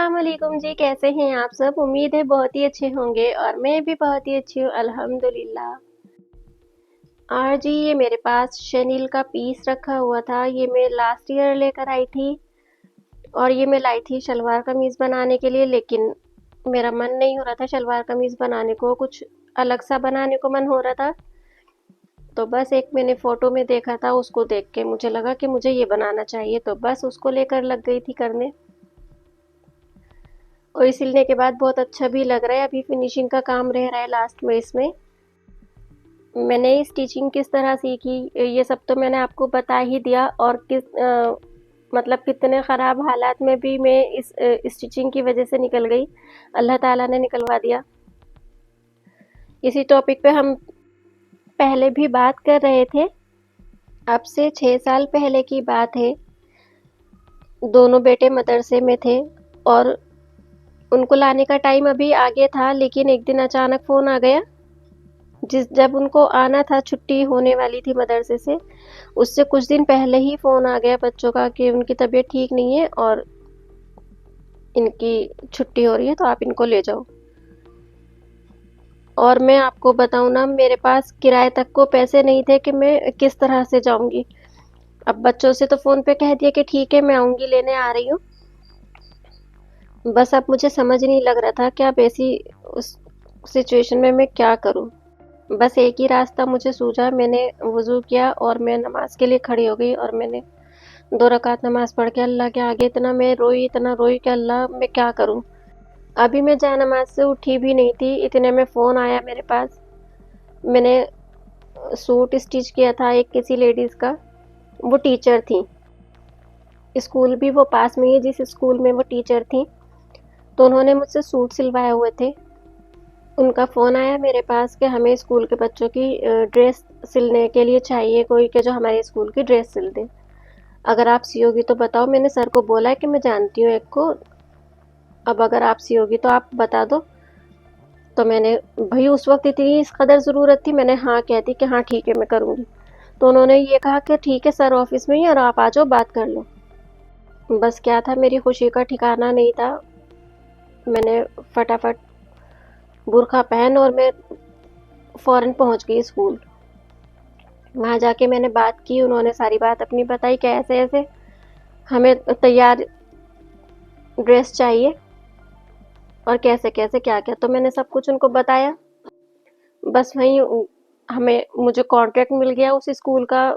अस्सलाम वालेकुम जी, कैसे हैं आप सब? उम्मीद है बहुत ही अच्छे होंगे और मैं भी बहुत ही अच्छी हूँ अल्हम्दुलिल्लाह। और जी ये मेरे पास शनील का पीस रखा हुआ था, ये मैं लास्ट ईयर लेकर आई थी और ये मैं लाई थी शलवार कमीज़ बनाने के लिए, लेकिन मेरा मन नहीं हो रहा था शलवार कमीज़ बनाने को, कुछ अलग सा बनाने को मन हो रहा था। तो बस एक मैंने फ़ोटो में देखा था, उसको देख के मुझे लगा कि मुझे ये बनाना चाहिए, तो बस उसको लेकर लग गई थी करने। और सिलने के बाद बहुत अच्छा भी लग रहा है। अभी फिनिशिंग का काम रह रहा है लास्ट में इसमें। मैंने स्टिचिंग किस तरह सीखी ये सब तो मैंने आपको बता ही दिया, और मतलब कितने ख़राब हालात में भी मैं इस स्टिचिंग की वजह से निकल गई, अल्लाह ताला ने निकलवा दिया। इसी टॉपिक पे हम पहले भी बात कर रहे थे, अब से 6 साल पहले की बात है। दोनों बेटे मदरसे में थे और उनको लाने का टाइम अभी आगे था, लेकिन एक दिन अचानक फ़ोन आ गया। जब उनको आना था, छुट्टी होने वाली थी मदरसे से, उससे कुछ दिन पहले ही फ़ोन आ गया बच्चों का कि उनकी तबीयत ठीक नहीं है और इनकी छुट्टी हो रही है, तो आप इनको ले जाओ। और मैं आपको बताऊँ ना, मेरे पास किराए तक को पैसे नहीं थे कि मैं किस तरह से जाऊँगी। अब बच्चों से तो फ़ोन पे कह दिया कि ठीक है मैं आऊँगी, लेने आ रही हूँ। बस अब मुझे समझ नहीं लग रहा था कि अब ऐसी उस सिचुएशन में मैं क्या करूँ। बस एक ही रास्ता मुझे सूझा, मैंने वज़ू किया और मैं नमाज़ के लिए खड़ी हो गई और मैंने 2 रकात नमाज़ पढ़ के अल्लाह के आगे इतना रोई कि अल्लाह मैं क्या करूँ? अभी मैं जाए-नमाज़ से उठी भी नहीं थी, इतने में फ़ोन आया मेरे पास। मैंने सूट स्टिच किया था एक किसी लेडीज़ का, वो टीचर थीं। स्कूल भी वो पास में ही है जिस स्कूल में वो टीचर थीं, तो उन्होंने मुझसे सूट सिलवाए हुए थे। उनका फ़ोन आया मेरे पास कि हमें स्कूल के बच्चों की ड्रेस सिलने के लिए चाहिए कोई कि जो हमारे स्कूल की ड्रेस सिल दे। अगर आप सियोगी तो बताओ। मैंने सर को बोला है कि मैं जानती हूँ एक को, अब अगर आप सियोगी तो आप बता दो। तो मैंने भई उस वक़्त इतनी इस कदर ज़रूरत थी, मैंने हाँ कह दी कि हाँ ठीक है मैं करूँगी। तो उन्होंने ये कहा कि ठीक है सर ऑफ़िस में ही है और आप आ जाओ बात कर लो। बस क्या था, मेरी खुशी का ठिकाना नहीं था। मैंने फटाफट बुर्का पहन और मैं फ़ौरन पहुँच गई स्कूल। वहाँ जाके मैंने बात की, उन्होंने सारी बात अपनी बताई कि ऐसे-ऐसे हमें तैयार ड्रेस चाहिए और कैसे-कैसे, क्या-क्या, तो मैंने सब कुछ उनको बताया। बस वहीं हमें मुझे कॉन्ट्रैक्ट मिल गया उस स्कूल का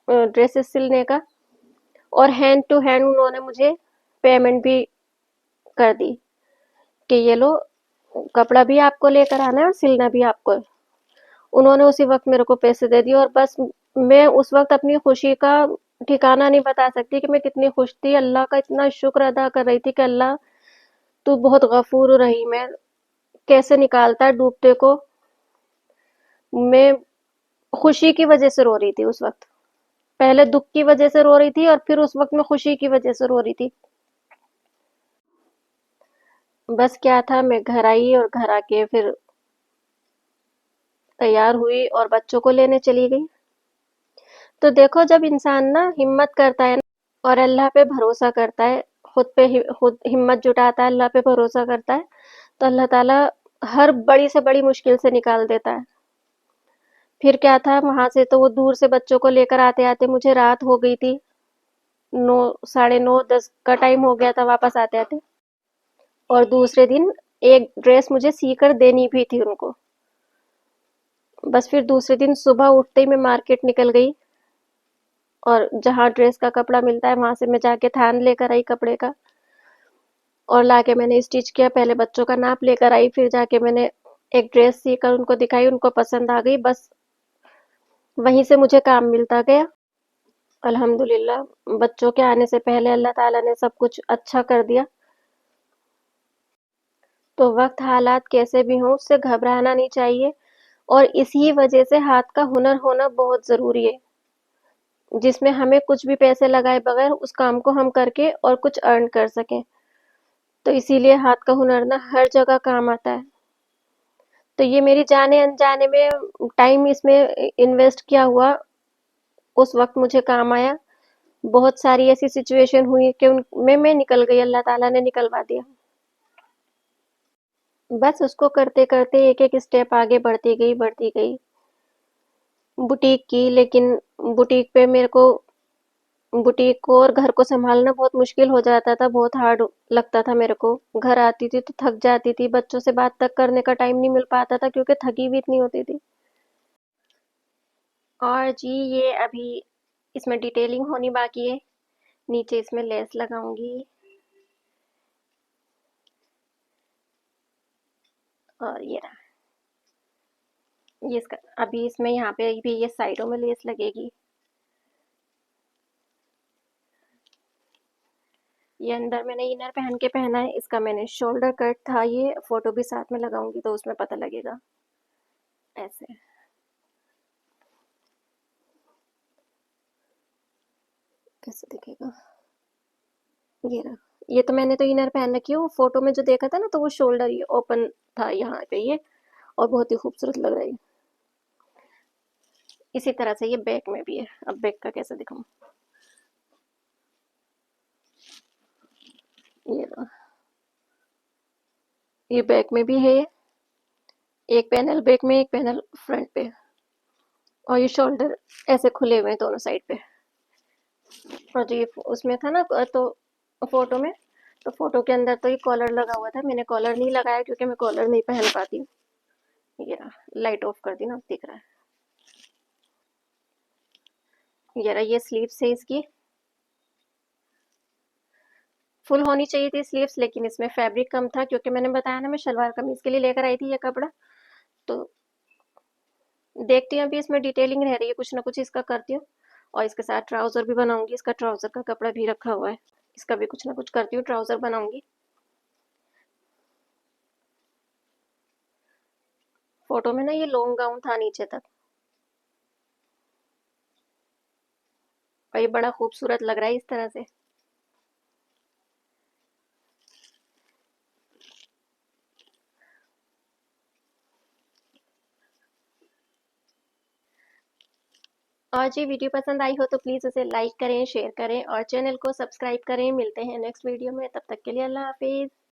ड्रेसेस सिलने का, और हैंड टू हैंड उन्होंने मुझे पेमेंट भी कर दी कि ये लो, कपड़ा भी आपको लेकर आना है और सिलना भी आपको है। उन्होंने उसी वक़्त मेरे को पैसे दे दिए और बस मैं उस वक़्त अपनी खुशी का ठिकाना नहीं बता सकती कि मैं कितनी खुश थी। अल्लाह का इतना शुक्र अदा कर रही थी कि अल्लाह तू बहुत गफ़ूर रहीम है, कैसे निकालता है डूबते को। मैं खुशी की वज़ह से रो रही थी उस वक़्त। पहले दुःख की वज़ह से रो रही थी और फिर उस वक़्त मैं खुशी की वज़ह से रो रही थी। बस क्या था, मैं घर आई और घर आके फिर तैयार हुई और बच्चों को लेने चली गई। तो देखो, जब इंसान ना हिम्मत करता है और अल्लाह पे भरोसा करता है, खुद हिम्मत जुटाता है, अल्लाह पे भरोसा करता है, तो अल्लाह ताला हर बड़ी से बड़ी मुश्किल से निकाल देता है। फिर क्या था, वहाँ से तो वो दूर से बच्चों को लेकर आते-आते मुझे रात हो गई थी। 9 साढ़े 9 10 का टाइम हो गया था वापस आते-आते, और दूसरे दिन एक ड्रेस मुझे सीकर देनी भी थी उनको। बस फिर दूसरे दिन सुबह उठते ही मैं मार्केट निकल गई और जहाँ ड्रेस का कपड़ा मिलता है वहाँ से मैं जाके थान लेकर आई कपड़े का और लाके मैंने स्टिच किया। पहले बच्चों का नाप लेकर आई, फिर जाके मैंने एक ड्रेस सीकर उनको दिखाई, उनको पसंद आ गई। बस वहीं से मुझे काम मिलता गया। अल्हम्दुलिल्लाह बच्चों के आने से पहले अल्लाह ताला ने सब कुछ अच्छा कर दिया। तो वक़्त हालात कैसे भी हों, उससे घबराना नहीं चाहिए, और इसी वजह से हाथ का हुनर होना बहुत ज़रूरी है, जिसमें हमें कुछ भी पैसे लगाए बगैर उस काम को हम करके और कुछ अर्न कर सकें। तो इसीलिए हाथ का हुनर ना हर जगह काम आता है। तो ये मेरी जाने-अनजाने में टाइम इसमें इन्वेस्ट किया हुआ उस वक़्त मुझे काम आया। बहुत सारी ऐसी सिचुएशन हुई कि उनमें मैं निकल गई, अल्लाह ताला ने निकलवा दिया। बस उसको करते-करते एक-एक स्टेप आगे बढ़ती गई। बुटीक की, लेकिन बुटीक पे मेरे को बुटीक को और घर को सँभालना बहुत मुश्किल हो जाता था, बहुत हार्ड लगता था मेरे को। घर आती थी तो थक जाती थी, बच्चों से बात तक करने का टाइम नहीं मिल पाता था क्योंकि थकी भी इतनी होती थी। और जी ये अभी इसमें डिटेलिंग होनी बाकी है, नीचे इसमें लेस लगाऊंगी। और ये रहा, ये इसका अभी इसमें यहाँ पे भी ये साइडों में लेस लगेगी। ये अंदर मैंने इनर पहन के पहना है, इसका मैंने शोल्डर कट था, ये फोटो भी साथ में लगाऊंगी तो उसमें पता लगेगा। ऐसे कैसे दिखेगा, ये रहा। ये तो मैंने तो इनर पहन रखी है, वो फोटो में जो देखा था ना तो वो शोल्डर ये ओपन था यहाँ पे ये, और बहुत ही खूबसूरत लग रहा है। इसी तरह से ये बैक में भी है, अब बैक का कैसे दिखाऊं। ये रहा, ये बैक में भी है, एक पैनल बैक में, एक पैनल फ्रंट पे। और ये शोल्डर ऐसे खुले हुए हैं दोनों साइड पे। और जो ये उसमें था ना तो फोटो में, तो फोटो के अंदर तो ये कॉलर लगा हुआ था, मैंने कॉलर नहीं लगाया क्योंकि मैं कॉलर नहीं पहन पाती हूँ। ये रहा, लाइट ऑफ कर दी ना, अब दिख रहा है। ये रहा, ये स्लीव्स है इसकी, फुल होनी चाहिए थी स्लीव्स, लेकिन इसमें फैब्रिक कम था क्योंकि मैंने बताया ना मैं शलवार कमीज के लिए लेकर आई थी ये कपड़ा। तो देखती हूँ अभी इसमें डिटेलिंग रह रही है, कुछ ना कुछ इसका करती हूँ। और इसके साथ ट्राउजर भी बनाऊंगी, इसका ट्राउजर का कपड़ा भी रखा हुआ है, इसका भी कुछ ना कुछ करती हूँ, ट्राउजर बनाऊंगी। फोटो में ना ये लॉन्ग गाउन था नीचे तक, और ये बड़ा खूबसूरत लग रहा है इस तरह से। और जी वीडियो पसंद आई हो तो प्लीज़ उसे लाइक करें, शेयर करें और चैनल को सब्सक्राइब करें। मिलते हैं नेक्स्ट वीडियो में, तब तक के लिए अल्लाह हाफिज़।